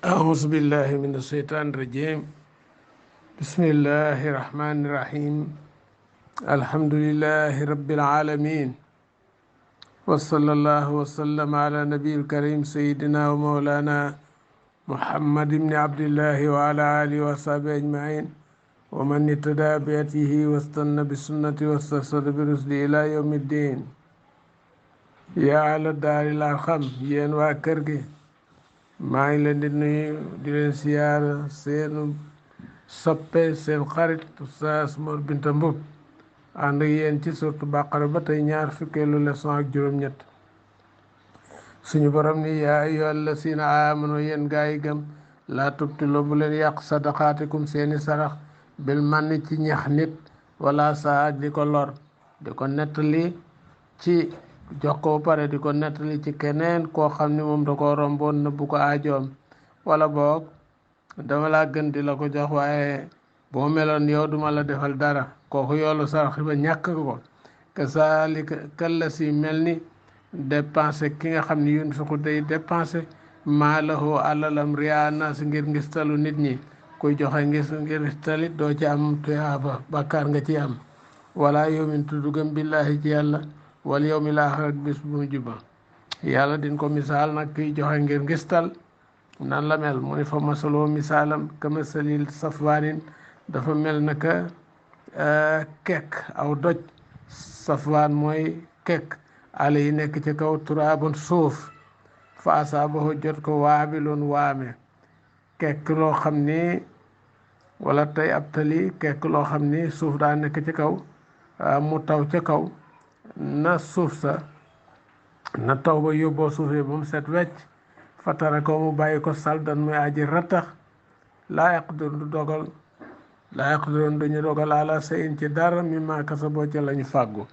أعوذ بالله من الشيطان الرجيم. بسم الله الرحمن الرحيم. الحمد لله رب العالمين، وصلى الله وسلم على نبي الكريم سيدنا ومولانا محمد بن عبد الله وعلى آله وصحبه أجمعين ومن اهتدى بهديه واستنى بسنته واسترشد برشده إلى يوم الدين. يا أهل الدار الأرحم yéen waa kër gi maa ngi leen di nuyu di leen siyaara seen soppe seen xarit Oustaz Mor Binta Mboup ànd ak yéen ci suratu Baqara ba tey ñaar fukkeelu leçon ak juróom-ñett. suñu borom ni yaa ayyuhal lazina aamanu yéen gaa yi gëm laa tubtilu bu leen yàq sadaqaatikum seeni sarax bil manni ci ñax nit wala saa ak di ko lor di ko nettali ci jox ko ba pare di ko nettali ci keneen koo xam ni moom da ko romboon na bu ko aajoom wala boog dama laa gën di la ko jox waaye boo meloon yow duma la defal dara kooku yoolu sarax ba ñàkk ko kasaalika kalla si mel ni dépensé ki nga xam ni yunfiqu day dépensé maalahu alalam riyaa naas ngir ngistalu nit ñi kuy joxe ngir ngistali doo ci am tuyaaba bàkkaar nga ci am wala yumin tuddugam billaahi ci yàlla wal yawmil aaxir ak bis bu mujj ba. yàlla din ko misaal nag kiy joxe ngir ngistal nan la mel mu ne fa masaloo misaalam kamasalil safwaanin dafa mel naka kekk aw doj. safwaan mooy kekk ale yi nekk ci kaw turaabun suuf fa asaabahu jot ko waabilun waame. kekk loo xam ni wala tey ab tali kekk loo xam ni suuf daa nekk ci kaw mu taw ca kaw na suuf sa na taw ba yóbboo suufee ba mu set wecc fatara ko mu bàyyi ko saldan muy aji rattax laa yaqdiruun duñu dogal ala sayin ci dara mimmaa kasaboo ca lañu fàggu.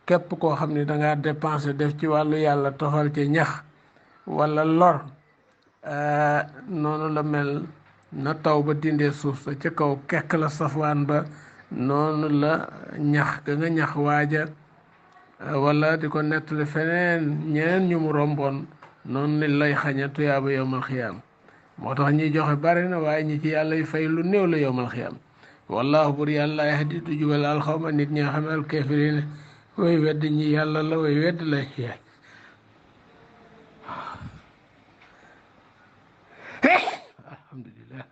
képp koo xam ni dangaa dépensé def ci wàllu yàlla toxal ci ñax wala lor noonu la mel na taw ba dindee suuf sa ca kaw kekk la safwaan ba noonu la ñax ga nga ñax waaja wala di ko nettali feneen ñeneen ñu mu romboon noonu ni lay xaña tuyaaba yowmal xiyaam. moo tax ñi joxe bari na waaye ñi ci yàlla yu fay lu néew la yowmal xiyaam. wallahu bur yàlla yahdi du jubal alxawma nit ñi nga xam ne alkaafiriin way wedd ñi yàlla la way wedd la yaay. alhamdulillah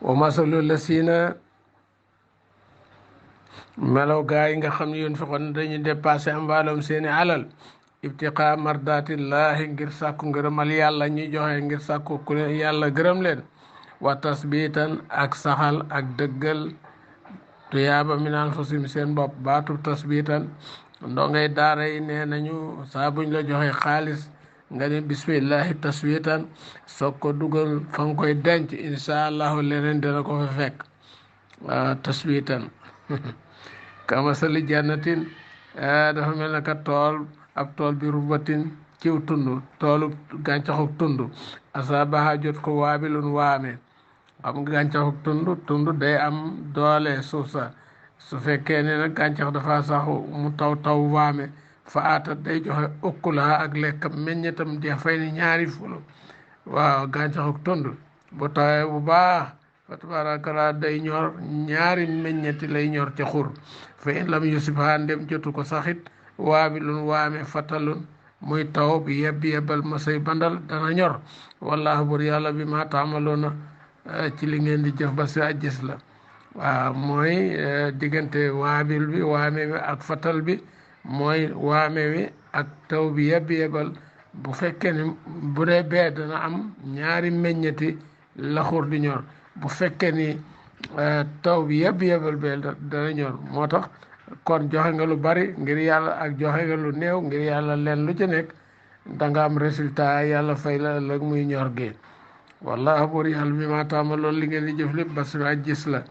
wa masalu lasina melaw gaa yi nga xam ne yoon fexoon dañu dépassé am wàllum seeni alal ibtiqaa mardatillahi ngir sàkku ngërëmal yàlla ñuy joxe ngir sàkku ku leen yàlla gërëm leen wa tasbitan ak saxal ak dëggal tuyaaba min anfusihim seen bopp baatu tasbitan ndongay daara yi nee nañu saa buñ la joxe xaalis nga ne bismillahi tasbitan soog ko dugal fa nga koy denc insha allahu leneen dina ko fa fekk tasbitan kamasali jannatin dafa mel naka tool ab tool bi rubatin ciw tund toolu gàncaxuk tund asaabaha jot ko waabilun waame. xam nga gàncaxuk tund day am doole suuf sa su fekkee ne nag gàncax dafa saxu mu taw waame fa aata day joxe ukkulaha ak lekkam meññetam di fay ni ñaari fulu. waaw gàncaxuk tund bu tawee bu baax fa tabaarakallaa day ñor ñaari meññeti lay ñor ci xur fa in lam yusibha ndem jotu ko saxit waabilun waame fatalun muy taw bi yebbal masay bandal dana ñor. wallahu bur yàlla bi ma taamaloona ci li ngeen di jëf ba si gis la. waaw mooy diggante waabil bi waame wi ak fatal bi mooy waame wi ak taw bi yebbal bu fekkee ni bu dee bee dana am ñaari meññeti la xur di ñor bu fekkee ni taw bi yebbal bee dana ñor. moo tax kon joxe nga lu bari ngir yàlla ak joxe nga lu néew ngir yàlla leen lu ci nekk danga am résultat yàlla fay la ëllëg muy ñor gi. wallahu buur yàlla bi ma taama loolu li ngeen di jëf lépp basiru aj gis la.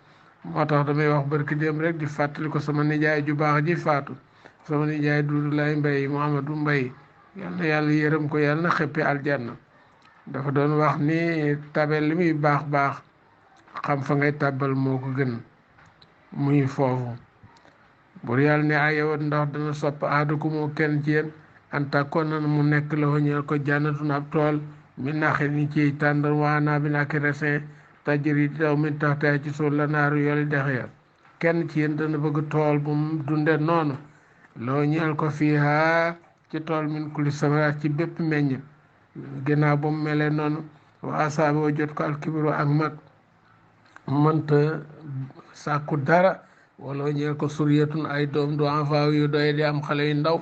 moo tax damay wax barki dem rek di fàttali ko sama nijaay ju baax ji faatu sama nijaay Duudu Lay Mbay Muhammadu Mbay yal na yàlla yërëm ko yàlla na xëppi aljanna. dafa doon wax ni tabel li muy baax baax xam fa ngay tàbbal moo ko gën muy foofu. bur yàlla ne ayewat ndax dana sopp ahadukum kenn ci yéen anta kon na mu nekk la ñeel ko jannatun ab tool min naxi ni ci tàndar waanaa bi nak resin tajri di daw min taxta ci suuf la naaru yoli dex ya kenn ci yéen dana bëgg tool bu mu dunde noonu loo ñeel ko fiiha ci tool min kulli samaraat ci bépp meññ ginnaaw ba mu melee noonu wa asaabi wa jot ko alkibiru ak mag mënta sàkku dara wala ñeel ko suryatun ay doom du enfant yu doy di am xale yu ndaw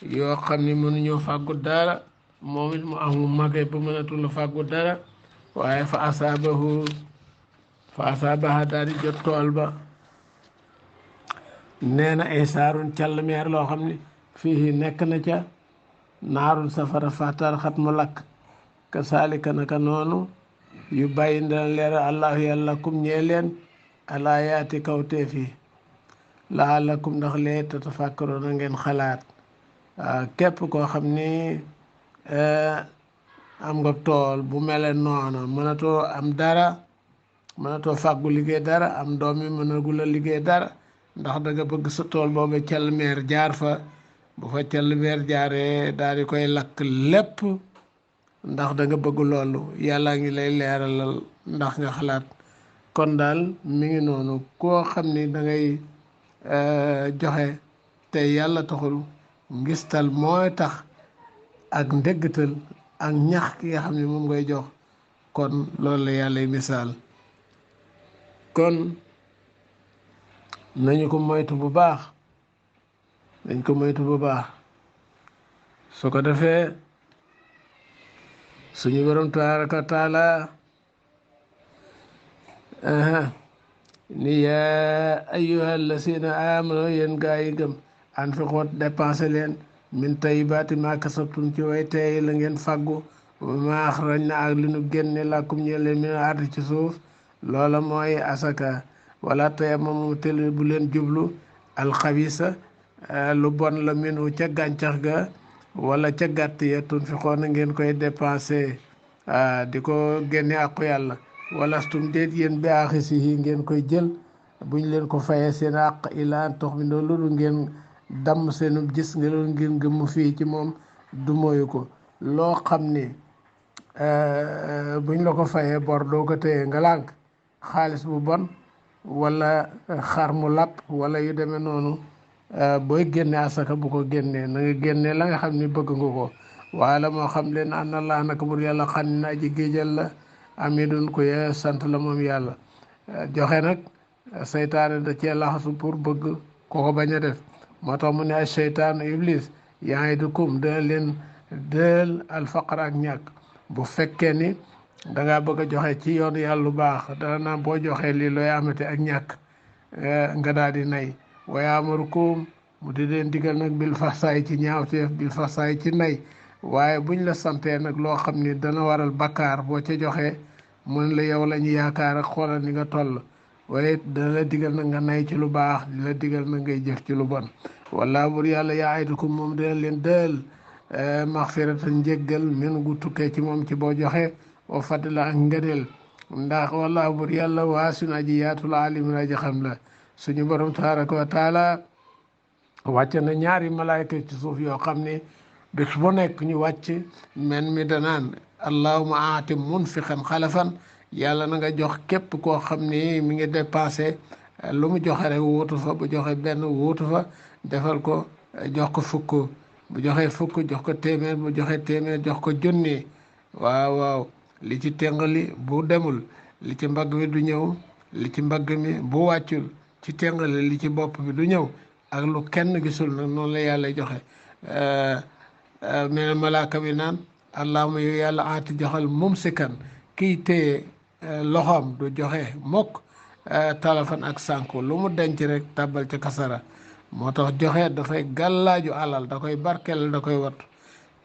yoo xam ni mënuñoo fàggu dara moom it mu am mu magee ba mënatul fàggu dara waaye fa asaabaha daal di jot tool ba nee na isaarun càllmeer loo xam ni fii nekk na ca naarun safara fatar xat mu lakk ka saalika naka noonu yu bàyyi ndana leeral allahu yàlla kum ñee leen alaayaati kawteef yi laalakum ndax lee tatafakkaroon na ngeen xalaat képp koo xam ni am nga tool bu mele noonu mënatoo am dara mënatoo fàggu liggéey dara am doom yi mënagul a liggéey dara ndax da nga bëgg sa tool boobu càllmeer jaar fa bu fa càllmeer jaaree daal di koy lakk lépp ndax da nga bëgg loolu yàlla ngi lay leeralal ndax nga xalaat kon daal mi ngi noonu koo xam ni da ngay joxe te yàlla taxul ngistal mooy tax ak ndéggtal ak ñax ki nga xam ne moom ngay jox kon loolu la yàlla misaal kon nañu ko moytu bu baax dañ ko moytu bu baax su ko defee suñu borom tabaraka wa taala ni yaa ayyuhal lazina amanu yéen gaa yi gëm anfiqu dépensé leen min tayyibaati maa kasabtum ci way tey la ngeen fàggu maa axrajna ak li nu génne lakum ñeel leen min ardi ci suuf loola mooy asaka wala tayammamu tel bu leen jublu alxabisa lu bon la minu ca gàncax ga wala ca gàtt ya tunfiqoona ngeen koy dépensé di ko génne àqu yàlla walastum déet yéen bi aaxisihi ngeen koy jël buñ leen ko fayee seen àq ilaan tox mi noo loolu ngeen damm seenu gis nga loolu ngeen gëmm fii ci moom du moyu ko loo xam ni buñ la ko fayee bor doo ko téye nga lànk xaalis bu bon wala xar mu làpp wala yu demee noonu booy génne asaka bu ko génnee na nga génne la nga xam ni bëgg nga ko waaye la moo xam leen an Allah naka bur yàlla xam ne aji géejal la amidun ko ye sant la moom yàlla joxe nag seytaane da cee laxasu pour bëgg ko ko bañ a def moo tax mu ne ay seytaan iblis ya'idukum dana leen dël alfaqar ak ñàkk bu fekkee ni dangaa bëgg a joxe ci yoonu yàlla lu baax dana naa boo joxee lii looy amate ak ñàkk nga daal di nay wa ya'murukum mu di leen digal nag bil fahsaa'i ci ñaawteef bil fahsaa'i ci nay waaye buñ la santee nag loo xam ni dana waral bakkaar boo ca joxee mën la yow lañu yaakaar ak xoolal ni nga toll waaye dana la digal nag nga nay ci lu baax di la digal nag ngay jëf ci lu bon walla bur yàlla ya'idukum moom dina leen dël maxfiratan njéggal min gu tukkee ci moom ci boo joxe wa fadla ak ngëneel ndax walla bur yàlla waasun aji yaatul alimun aji xam la suñu borom tabaraka wa taala wàcce na ñaari malaayka ci suuf yoo xam ne bés bu nekk ñu wàcc men mi danaan allahuma aati munfiqan xalafan yàlla na nga jox képp koo xam ni mi ngi dépensé lu mu joxe rek wuutu fa bu joxe benn wuutu fa defal ko jox ko fukk bu joxe fukk jox ko téeméer bu joxe téeméer jox ko junni waaw li ci tengali bu demul li ci mbagg mi du ñëw li ci mbagg mi bu wàccul ci tengali li ci bopp bi du ñëw ak lu kenn gisul nag noonu la yàlla joxe mene malaaka bi naan allahuma yow yàlla aati joxal mumsikan kiy téye loxoom du joxe mokk talafan ak sànku lu mu denc rek tàbbal ca kasara moo tax joxe dafay gàllaaju alal da koy barkeel da koy wattu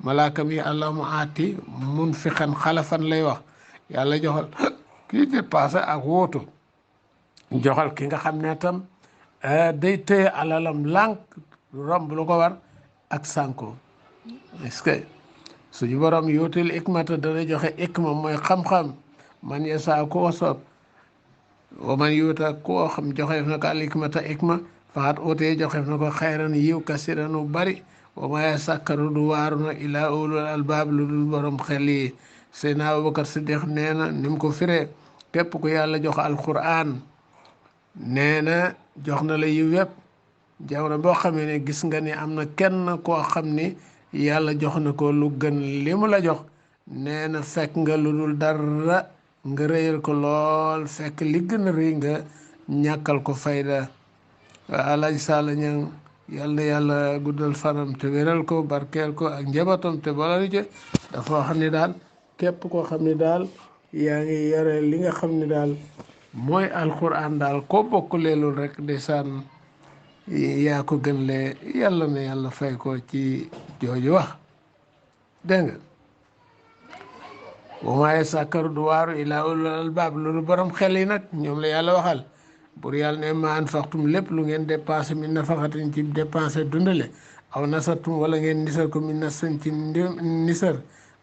malaaka mi allahuma aati munfiqan xalafan lay wax yàlla joxal kii dépassé ak wóotu joxal ki nga xam ne tam day téye alalam lànk romb lu ko war ak sànku est-ce que suñu borom yootil ikmata dana joxe ikma mooy xam-xam man yasa koo soob wa man yuuta koo xam joxeef na ko al ikmata ikma faxat ootee joxeef na ko xayran yiw kasiran bu bari wa ma yasakkaru du waaru na ilaa ulul albaab lu dul borom xel yi. Seydina Abubakar Siddiq nee na ni mu ko firee képp ku yàlla jox alquran nee na jox na la yiw yépp. jamono boo xamee ne gis nga ni am na kenn koo xam ni yàlla jox na ko lu gën li mu la jox nee na fekk nga lu dul dara nga rëyal ko lool fekk li gën a rëy nga ñàkkal ko fayda. Alaaji Sàlla Ñaŋ yal na yàlla guddal fanam te wéral ko barkeel ko ak njabootam te boole ci dafa wax ni daal képp koo xam ni daal yaa ngi yore li nga xam ni daal mooy alquran daal koo bokk leelul rek ndeysaan yaa ko gën le yàlla na yàlla fay ko ci jooju wax dégg nga. wa maa yasakkaru du waaru illaa ulul albaab loolu borom xel yi nag ñoom la yàlla waxal. pour yàlla ne ma anfaqtum lépp lu ngeen dépensé min nafaqatin ci dépensé dundale aw nasartum wala ngeen nisar ko min nasin ci nisar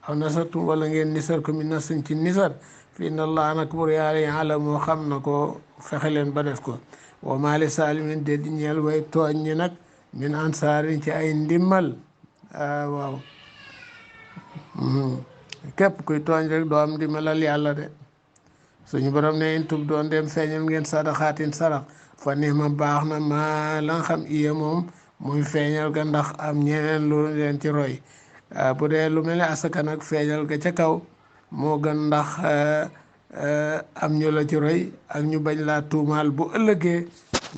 aw nasartum wala ngeen nisar ko min nasin ci nisar fi inna allah nag pour yàlla yàlla moo xam na ko fexe leen ba def ko. wa maa li saalimin de di ñeel way tooñ ñi nag min ansaarin ci ay ndimmal waaw képp kuy tooñ rek doo am ndimmalal yàlla de. suñu borom ne in tub doon dem feeñal ngeen sadaxaatin sarax fa ni ma baax na maa la nga xam iya moom muy feeñal ga ndax am ñeneen lu leen ci roy bu dee lu mel ne asaka nag feeñal ga ca kaw moo gën ndax am ñu la ci roy ak ñu bañ laa tuumaal bu ëllëgee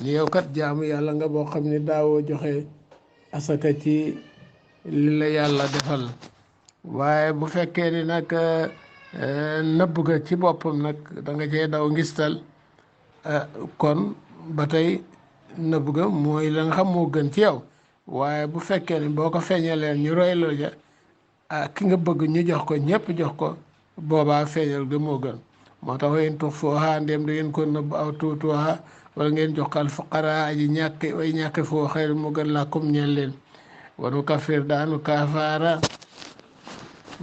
ni yow kat jaamu yàlla nga boo xam ne daawoo joxe asaka ci li la yàlla defal. waaye bu fekkee ni nag nëbb ga ci boppam nag da nga cee daw ngistal kon ba tey nëbb ga mooy la nga xam moo gën ci yow. waaye bu fekkee ni boo ko feeñalee ñu roy la ja ki nga bëgg ñu jox ko ñëpp jox ko boobaa feeñal ga moo gën. moo tax wayen tux fooxa ndéem da ngeen ko nëbb aw tuutuha wala ngeen jox ko al fuqara aji ñàkk way ñàkk foo xëy moo gën laa comme ñeen leen. wanu kafir daanu kaafaara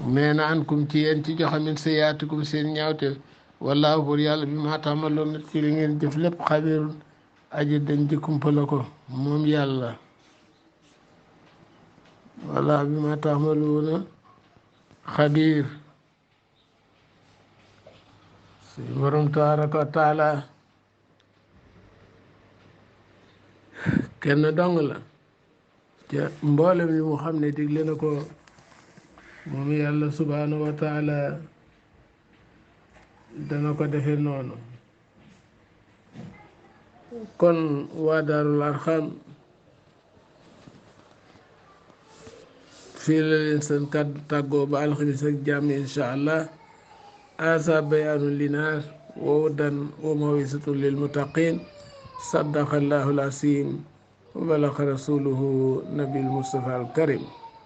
nee na an kum ci yéen ci joxe min sayyaatikum seen ñaawte wallaahu pour yàlla bi maa taamaloon na ci li ngeen jëf lépp xabirun aji dañ ji kumpala ko moom yàlla. wallaahu bi maa taamaloona xabir. suñu borom tabaraka wa taala kenn dong la ca mboolem yi mu xam ne digle na ko moom yàlla subhanahu wa taala dana ko defe noonu. kon waa Daarul Arxam fii la leen seen kàddu tàggoo ba alxamis ak jàmm insha allah. asa bayaanu linaas wa hudan wa mawisatu lil muttaqin saddaqa allahu al asim wa balaqa rasuluhu nabil mustafa al karim.